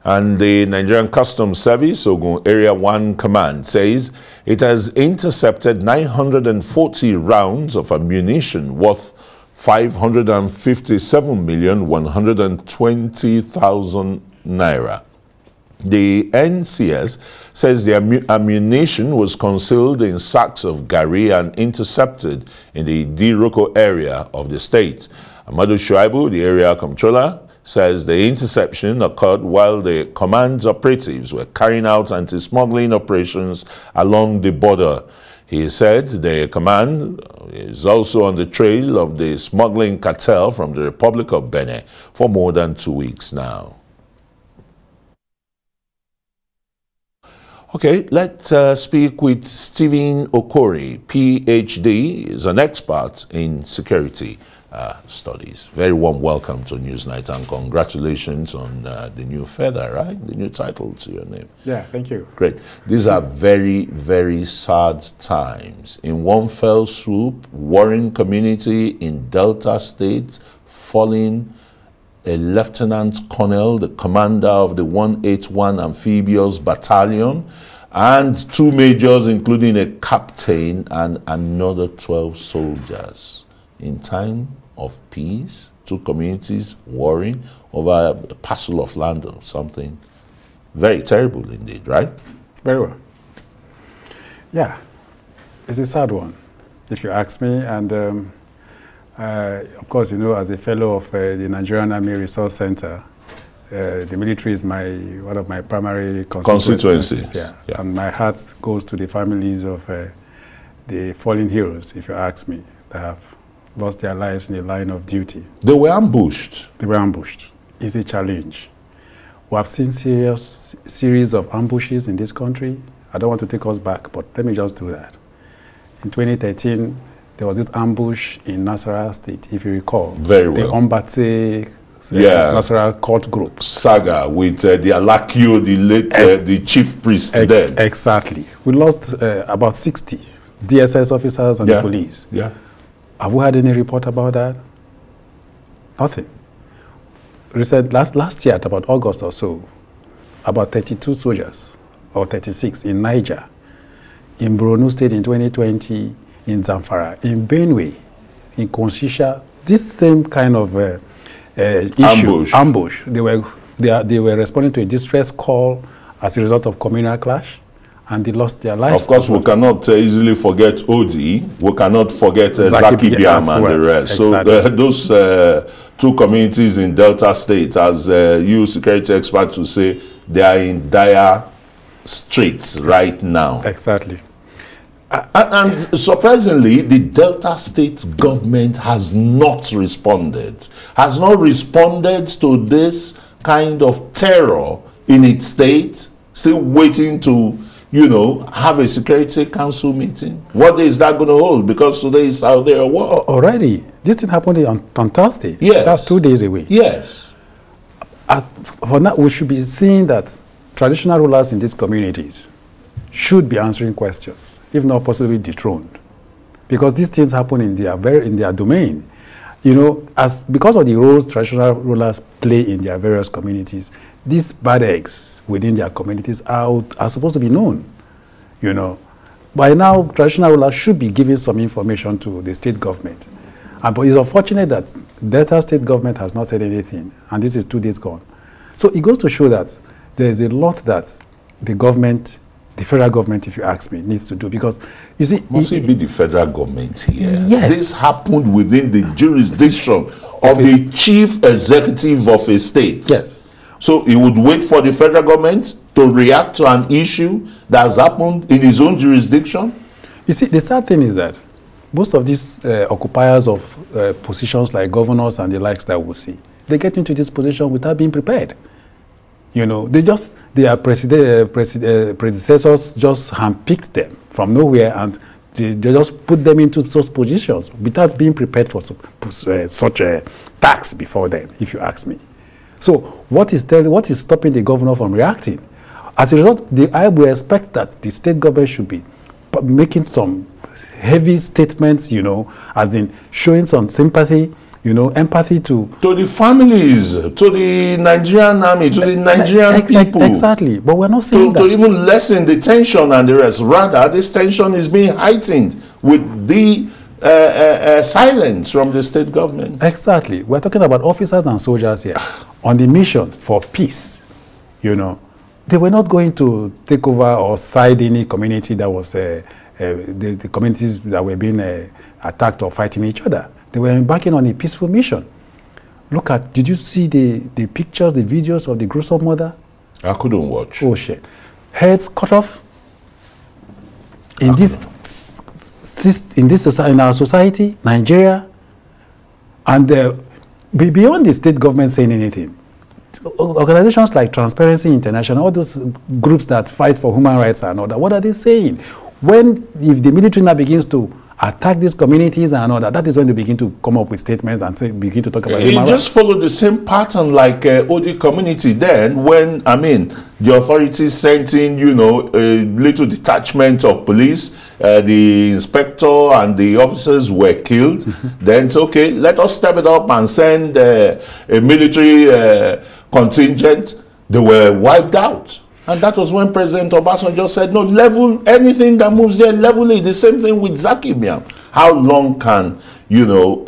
And the Nigerian Customs Service, Ogun Area 1 Command, says it has intercepted 940 rounds of ammunition worth 557,120,000 naira. The NCS says the ammunition was concealed in sacks of gari and intercepted in the Diroko area of the state. Amadu Shuaibu, the area comptroller, says the interception occurred while the command's operatives were carrying out anti-smuggling operations along the border. He said the command is also on the trail of the smuggling cartel from the Republic of Benin for more than 2 weeks now. Okay, let's speak with Stephen Okwori, PhD, is an expert in security studies. Very warm welcome to Newsnight and congratulations on the new feather, right? The new title to your name. Yeah, thank you. Great. These are very, very sad times. In one fell swoop, warring community in Delta State falling, a lieutenant colonel, the commander of the 181 Amphibious Battalion, and 2 majors, including a captain and another 12 soldiers. In time of peace, 2 communities warring over a parcel of land or something. Very terrible indeed, right? Very well. Yeah, it's a sad one, if you ask me. And of course, you know, as a fellow of the Nigerian Army Resource Center, the military is one of my primary constituencies. Yeah. Yeah. And my heart goes to the families of the fallen heroes, if you ask me, that have lost their lives in the line of duty. They were ambushed. They were ambushed. It's a challenge. We have seen series of ambushes in this country. I don't want to take us back, but let me just do that. In 2013, there was this ambush in Nasarawa State, if you recall. Very well. The Ombate Nasarawa cult group. Saga with the Alakio, the late the chief priest then. Exactly. We lost about 60 DSS officers and the police. Yeah. Have we had any report about that? Nothing. Last year, at about August or so, about 32 soldiers, or 36, in Niger, in Borno State in 2020, in Zamfara, in Benue, in Konshisha, this same kind of ambush. They were responding to a distress call as a result of communal clash, and they lost their lives. Of course, we cannot easily forget Odi. We cannot forget Zaki Biam and the rest. Exactly. So those 2 communities in Delta State, as you security experts will say, they are in dire straits right now. Exactly. And surprisingly, the Delta State government has not responded to this kind of terror in its state, still waiting to, you know, have a Security Council meeting. What day is that going to hold? Because today is Saturday or what? Already. This thing happened on Thursday. Yes. That's 2 days away. Yes. For now, we should be seeing that traditional rulers in these communities should be answering questions, if not possibly dethroned, because these things happen in their domain. You know, because of the roles traditional rulers play in their various communities, these bad eggs within their communities are supposed to be known. You know, by now traditional rulers should be giving some information to the state government, but it's unfortunate that Delta State government has not said anything, and this is 2 days gone. So it goes to show that there is a lot that the government, the federal government, if you ask me, needs to do, because you see, must it be the federal government here? Yes. This happened within the jurisdiction of the chief executive of a state. Yes. So he would wait for the federal government to react to an issue that has happened in his own jurisdiction? You see, the sad thing is that most of these occupiers of positions like governors and the likes that we see, they get into this position without being prepared. You know, their predecessors just handpicked them from nowhere, and they just put them into those positions without being prepared for such a tax before then, if you ask me. So what is stopping the governor from reacting? As a result, I will expect that the state government should be making some heavy statements, you know, as in showing some sympathy, you know, empathy to the families, to the Nigerian army, to the Nigerian people. Exactly, but we're not saying that. To even lessen the tension and the rest. Rather, this tension is being heightened with the silence from the state government. Exactly. We're talking about officers and soldiers here on the mission for peace, you know. They were not going to take over or side any community that was, the communities that were being attacked or fighting each other. They were embarking on a peaceful mission. Look at, did you see the pictures, the videos of the gruesome mother? I couldn't watch. Oh shit. Heads cut off. In our society, Nigeria, and beyond the state government saying anything, organizations like Transparency International, all those groups that fight for human rights and all that, what are they saying? If the military now begins to attack these communities and all that, that is when they begin to come up with statements and begin to talk about human rights. It just followed the same pattern like OD community then, when, I mean, the authorities sent in, you know, a little detachment of police, the inspector and the officers were killed. Then it's okay, let us step it up and send a military contingent. They were wiped out. And that was when President Obasanjo said, no, level anything that moves there, level it. The same thing with Zaki Biam. How long can, you know,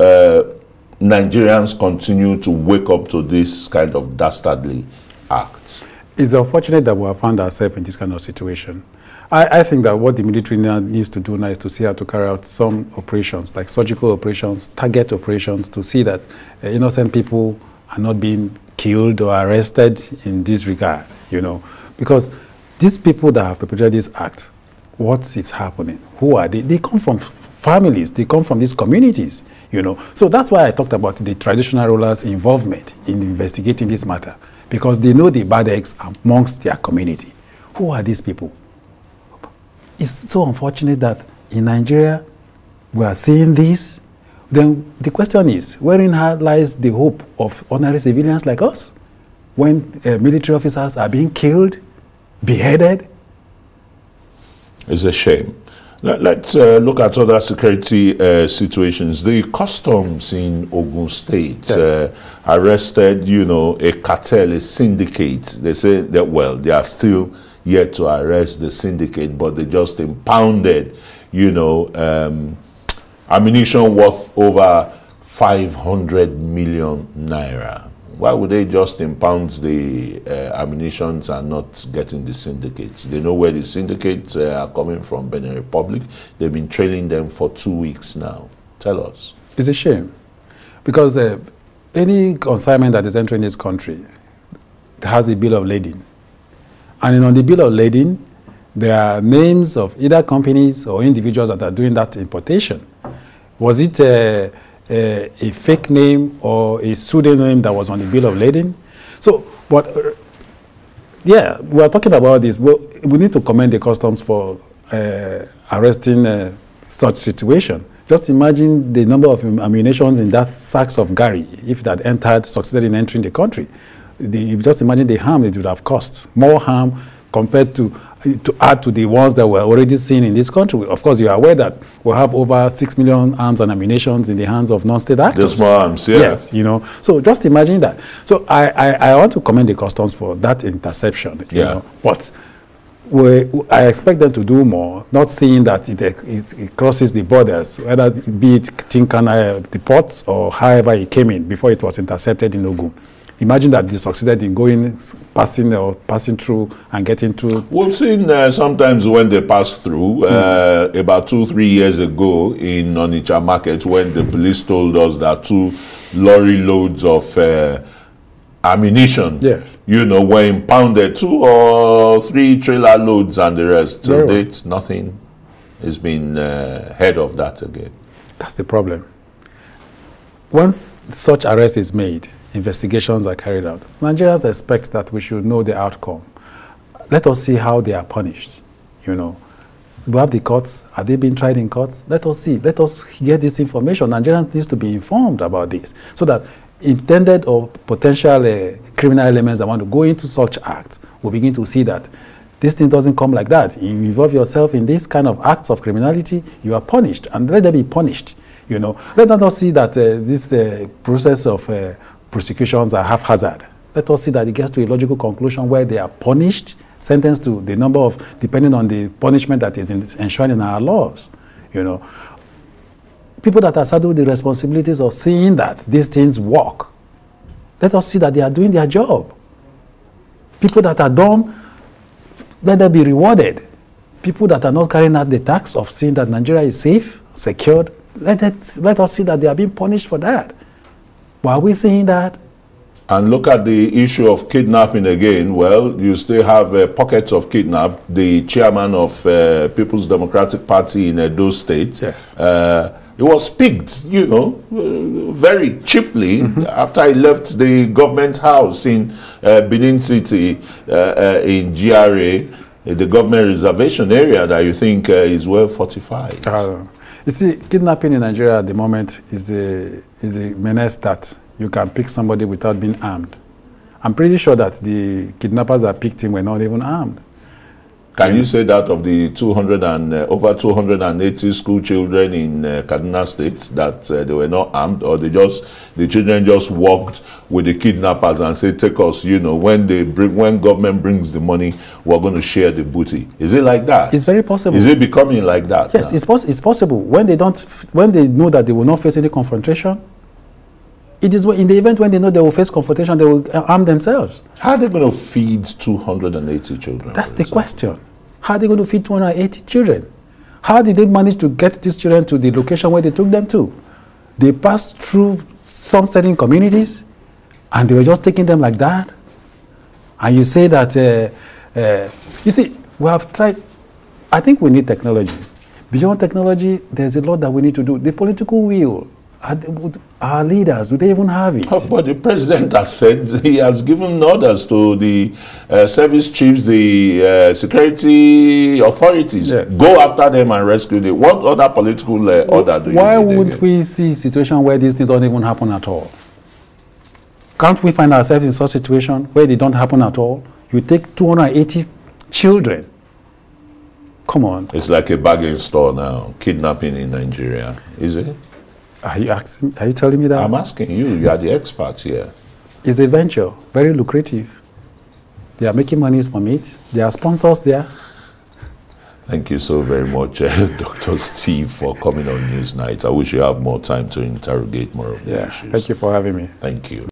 Nigerians continue to wake up to this kind of dastardly act? It's unfortunate that we have found ourselves in this kind of situation. I think that what the military now needs to do now is to see how to carry out some operations, like surgical operations, target operations, to see that innocent people are not being killed or arrested in this regard, you know. Because these people that have perpetrated this act, what is happening? Who are they? They come from families. They come from these communities, you know. So that's why I talked about the traditional rulers' involvement in investigating this matter, because they know the bad eggs amongst their community. Who are these people? It's so unfortunate that in Nigeria we are seeing this. Then the question is, wherein lies the hope of ordinary civilians like us? When military officers are being killed, beheaded? It's a shame. Let's look at other security situations. The customs in Ogun State arrested, you know, a cartel, a syndicate. They say that, well, they are still yet to arrest the syndicate, but they just impounded, you know, ammunition worth over 500 million naira. Why would they just impound the ammunitions and not getting the syndicates? They know where the syndicates are coming from, Benin Republic. They've been trailing them for 2 weeks now. Tell us. It's a shame, because any consignment that is entering this country has a bill of lading. And on the bill of lading, there are names of either companies or individuals that are doing that importation. Was it a fake name or a pseudonym that was on the bill of lading? So, but yeah, we are talking about this. Well, we need to commend the customs for arresting such situation. Just imagine the number of ammunitions in that sacks of Gary, if that succeeded in entering the country. Just imagine the harm it would have caused. More harm compared to add to the ones that we're already seeing in this country. Of course, you are aware that we have over 6 million arms and ammunitions in the hands of non-state actors. The small arms, yeah. Yes, you know. So just imagine that. So I want to commend the customs for that interception, you know. But I expect them to do more, not seeing that it crosses the borders, whether it be it Tinkana, the ports, or however it came in before it was intercepted in Ogun. Imagine that they succeeded in passing through and getting through. We've seen sometimes when they pass through, about 2-3 years ago in Onitsha market, when the police told us that 2 lorry loads of ammunition, you know, were impounded, 2 or 3 trailer loads and the rest. To date, nothing has been heard of that again. That's the problem. Once such arrest is made, investigations are carried out, Nigerians expect that we should know the outcome. Let us see how they are punished, you know. We have the courts. Are they being tried in courts? Let us see. Let us get this information. Nigerians need to be informed about this, so that intended or potential criminal elements that want to go into such acts will begin to see that this thing doesn't come like that. You involve yourself in this kind of acts of criminality, you are punished, and let them be punished. You know, let us not see that this process of prosecutions are haphazard. Let us see that it gets to a logical conclusion where they are punished, sentenced to the number of, depending on the punishment that is enshrined in our laws. You know, people that are saddled with the responsibilities of seeing that these things work, let us see that they are doing their job. People that are done, let them be rewarded. People that are not carrying out the task of seeing that Nigeria is safe, secured, let us see that they are being punished for that. But are we seeing that? And look at the issue of kidnapping again. Well, you still have pockets of kidnap. The chairman of People's Democratic Party in Edo State, yes. He was picked, you know, very cheaply after he left the government house in Benin City in GRA, the government reservation area that you think is well fortified. You see, kidnapping in Nigeria at the moment is a menace that you can pick somebody without being armed. I'm pretty sure that the kidnappers that picked him were not even armed. Can you say that of the over 280 school children in Kaduna State that they were not armed, or the children just walked with the kidnappers and said, "Take us, you know, when government brings the money, we're going to share the booty." Is it like that? It's very possible. Is it becoming like that? Yes, it's possible. When they know that they will not face any confrontation, it is in the event when they know they will face confrontation, they will arm themselves. How are they going to feed 280 children? That's the question. How are they going to feed 280 children? How did they manage to get these children to the location where they took them to? They passed through some certain communities, and they were just taking them like that. And you say that, you see, we have tried, I think we need technology. Beyond technology, there's a lot that we need to do. The political will. Our leaders, do they even have it? Oh, but the president has said he has given orders to the service chiefs, the security authorities, yes. Go after them and rescue them. What other political order do you Why would we see a situation where these things don't even happen at all? Can't we find ourselves in such a situation where they don't happen at all? You take 280 children. Come on. It's like a bargain store now, kidnapping in Nigeria. Is it? Are you telling me that? I'm asking you. You are the experts here. It's a venture, very lucrative. They are making money from it. There are sponsors there. Thank you so very much, Dr. Steve, for coming on Newsnight. I wish you have more time to interrogate more of the issues. Thank you for having me. Thank you.